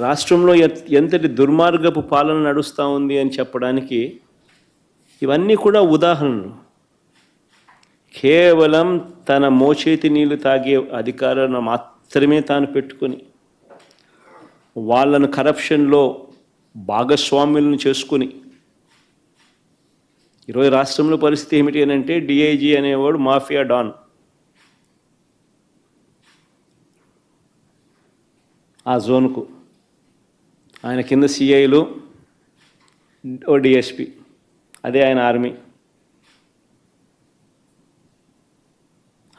రాష్ట్రంలో ఎంతటి దుర్మార్గపు పాలన నడుస్తూ ఉంది అని చెప్పడానికి ఇవన్నీ కూడా ఉదాహరణలు. కేవలం తన మోచేతి నీళ్లు తాగే అధికారాన్ని మాత్రమే తాను పెట్టుకొని వాళ్ళను కరప్షన్లో భాగస్వాములను చేసుకొని ఈరోజు రాష్ట్రంలో పరిస్థితి ఏమిటి అని అంటే డిఐజీ అనేవాడు మాఫియా డాన్. ఆ జోన్కు ఆయన కింద సిఐలు, ఓ డిఎస్పి, అదే ఆయన ఆర్మీ.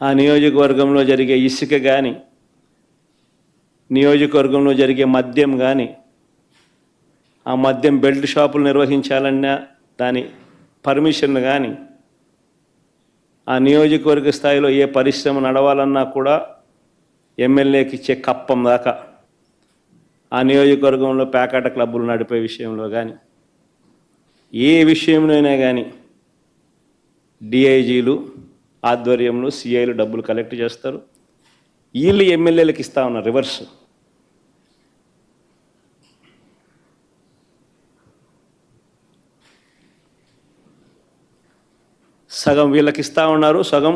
ఆ నియోజకవర్గంలో జరిగే ఇసుక కానీ, నియోజకవర్గంలో జరిగే మద్యం కానీ, ఆ మద్యం బెల్ట్ షాపులు నిర్వహించాలన్నా దాని పర్మిషన్ కానీ, ఆ నియోజకవర్గ స్థాయిలో ఏ పరిశ్రమ నడవాలన్నా కూడా ఎమ్మెల్యేకి ఇచ్చే కప్పం దాకా, ఆ నియోజకవర్గంలో పేకాట క్లబ్బులు నడిపే విషయంలో కానీ, ఏ విషయంలోనైనా కానీ డిఐజీలు ఆధ్వర్యంలో సిఐలు డబ్బులు కలెక్ట్ చేస్తారు. వీళ్ళు ఎమ్మెల్యేలకు ఇస్తా ఉన్నారు రివర్స్. సగం వీళ్ళకి ఇస్తూ ఉన్నారు, సగం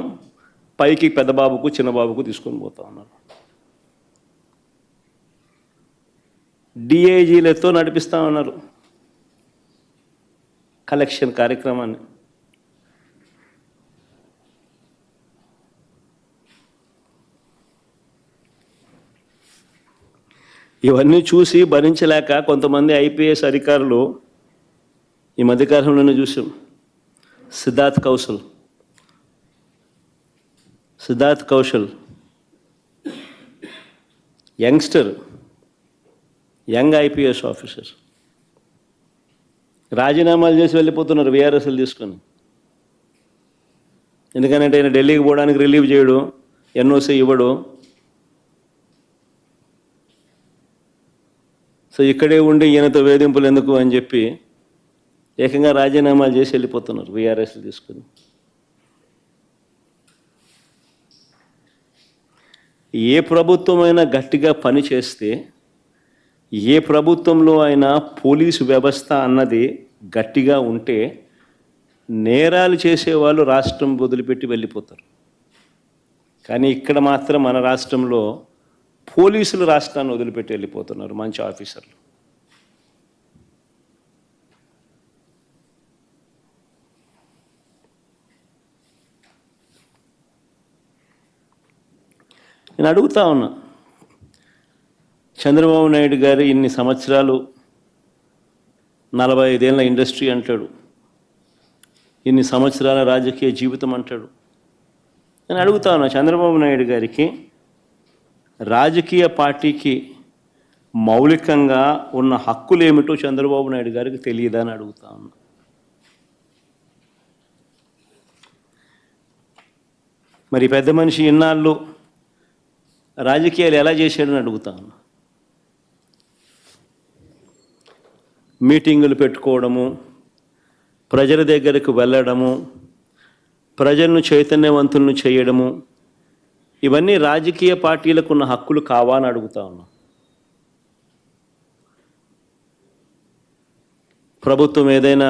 పైకి పెద్దబాబుకు చిన్నబాబుకు తీసుకొని పోతూ ఉన్నారు. డిఐజీలతో నడిపిస్తూ ఉన్నారు కలెక్షన్ కార్యక్రమాన్ని. ఇవన్నీ చూసి భరించలేక కొంతమంది ఐపీఎస్ అధికారులు ఈ మధ్యకాలంలోనే చూసాం. Siddharth Kaushal young IPS officer రాజీనామాలు చేసి వెళ్ళిపోతున్నారు విఆర్ఎస్లు తీసుకొని. ఎందుకంటే ఆయన ఢిల్లీకి పోవడానికి రిలీవ్ చేయడు, ఎన్ఓసి ఇవ్వడు. సో ఇక్కడే ఉండి ఈయనతో వేధింపులు ఎందుకు అని చెప్పి ఏకంగా రాజీనామాలు చేసి వెళ్ళిపోతున్నారు విఆర్ఎస్లు తీసుకొని. ఏ ప్రభుత్వమైనా గట్టిగా పని చేస్తే, ఏ ప్రభుత్వంలో అయినా పోలీసు వ్యవస్థ అన్నది గట్టిగా ఉంటే నేరాలు చేసేవాళ్ళు రాష్ట్రం వదిలిపెట్టి వెళ్ళిపోతారు. కానీ ఇక్కడ మాత్రం మన రాష్ట్రంలో పోలీసులు రాష్ట్రాన్ని వదిలిపెట్టి వెళ్ళిపోతున్నారు మంచి ఆఫీసర్లు. నేను అడుగుతా ఉన్నా, చంద్రబాబు నాయుడు గారు ఇన్ని సంవత్సరాలు 45 ఏళ్ళ ఇండస్ట్రీ అంటాడు, ఇన్ని సంవత్సరాల రాజకీయ జీవితం అంటాడు. నేను అడుగుతా ఉన్నా, చంద్రబాబు నాయుడు గారికి రాజకీయ పార్టీకి మౌలికంగా ఉన్న హక్కులు ఏమిటో చంద్రబాబు నాయుడు గారికి తెలియదా అని అడుగుతా ఉన్నా. మరి పెద్ద మనిషి ఇన్నాళ్ళు రాజకీయాలు ఎలా చేశాడని అడుగుతా ఉన్నా. మీటింగులు పెట్టుకోవడము, ప్రజల దగ్గరకు వెళ్ళడము, ప్రజలను చైతన్యవంతులను చేయడము, ఇవన్నీ రాజకీయ పార్టీలకు ఉన్న హక్కులు కావా అని అడుగుతా ఉన్నాం. ప్రభుత్వం ఏదైనా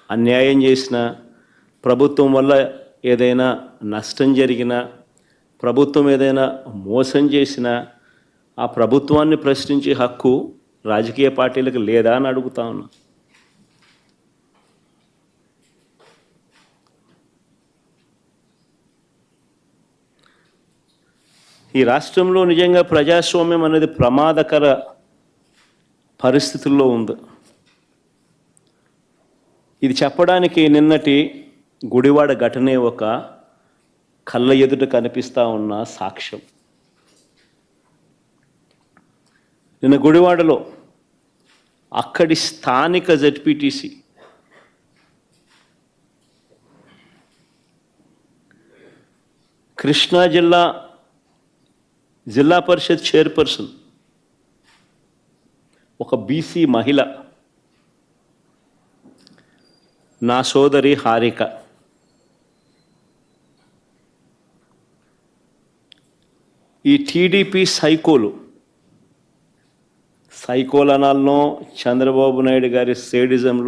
అన్యాయం చేసినా, ప్రభుత్వం వల్ల ఏదైనా నష్టం జరిగినా, ప్రభుత్వం ఏదైనా మోసం చేసినా ఆ ప్రభుత్వాన్ని ప్రశ్నించే హక్కు రాజకీయ పార్టీలకు లేదా అని అడుగుతా ఉన్నా. ఈ రాష్ట్రంలో నిజంగా ప్రజాస్వామ్యం అనేది ప్రమాదకర పరిస్థితుల్లో ఉంది. ఇది చెప్పడానికి నిన్నటి గుడివాడ ఘటనే ఒక కళ్ళ ఎదుట కనిపిస్తూ ఉన్న సాక్ష్యం. నిన్న గుడివాడలో అక్కడి స్థానిక జెడ్పీటీసీ కృష్ణా జిల్లా పరిషత్ చైర్పర్సన్ ఒక బీసీ మహిళ, నా సోదరి హారిక, ఈ టీడీపీ సైకోలు సైకోలనాలనో చంద్రబాబు నాయుడు గారి సేడిజంలో